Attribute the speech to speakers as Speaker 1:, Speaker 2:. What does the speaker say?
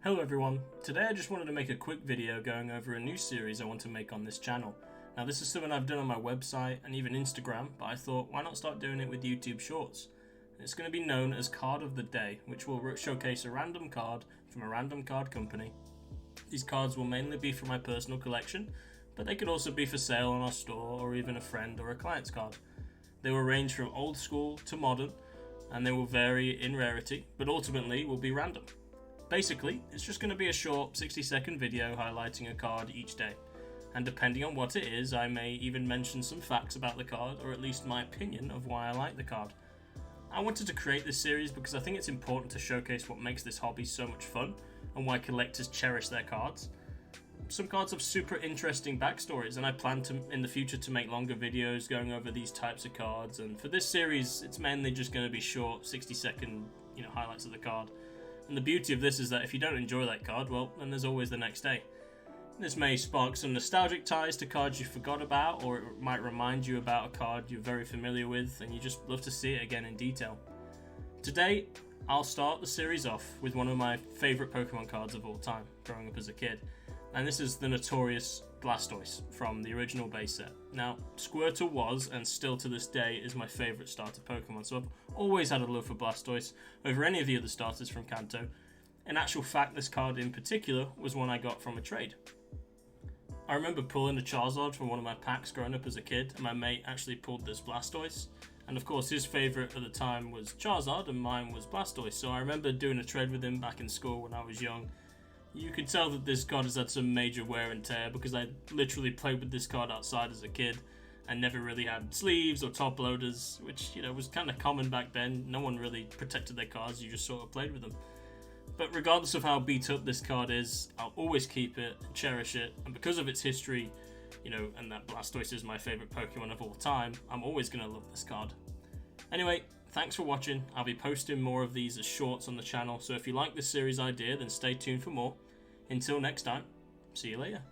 Speaker 1: Hello everyone, today I just wanted to make a quick video going over a new series I want to make on this channel. Now this is something I've done on my website and even Instagram, but I thought why not start doing it with YouTube Shorts. It's going to be known as Card of the Day, which will showcase a random card from a random card company. These cards will mainly be for my personal collection, but they could also be for sale on our store or even a friend or a client's card. They will range from old school to modern, and they will vary in rarity, but ultimately will be random. Basically, it's just going to be a short 60-second video highlighting a card each day, and depending on what it is, I may even mention some facts about the card, or at least my opinion of why I like the card. I wanted to create this series because I think it's important to showcase what makes this hobby so much fun, and why collectors cherish their cards. Some cards have super interesting backstories, and I plan to, in the future, to make longer videos going over these types of cards, and for this series, it's mainly just going to be short 60-second highlights of the card. And the beauty of this is that if you don't enjoy that card, well, then there's always the next day. This may spark some nostalgic ties to cards you forgot about, or it might remind you about a card you're very familiar with and you just love to see it again in detail. Today, I'll start the series off with one of my favourite Pokemon cards of all time, growing up as a kid. And this is the notorious Blastoise from the original base set. Now, Squirtle was, and still to this day, is my favourite starter Pokemon, so I've always had a love for Blastoise over any of the other starters from Kanto. In actual fact, this card in particular was one I got from a trade. I remember pulling a Charizard from one of my packs growing up as a kid, and my mate actually pulled this Blastoise. And of course, his favourite at the time was Charizard, and mine was Blastoise, so I remember doing a trade with him back in school when I was young. You could tell that this card has had some major wear and tear because I literally played with this card outside as a kid and never really had sleeves or top loaders, which was kind of common back then. No one really protected their cards, you just sort of played with them. But regardless of how beat up this card is, I'll always keep it, cherish it, and because of its history, and that Blastoise is my favourite Pokemon of all time, I'm always going to love this card. Anyway, thanks for watching. I'll be posting more of these as shorts on the channel, so if you like this series idea, then stay tuned for more. Until next time, see you later.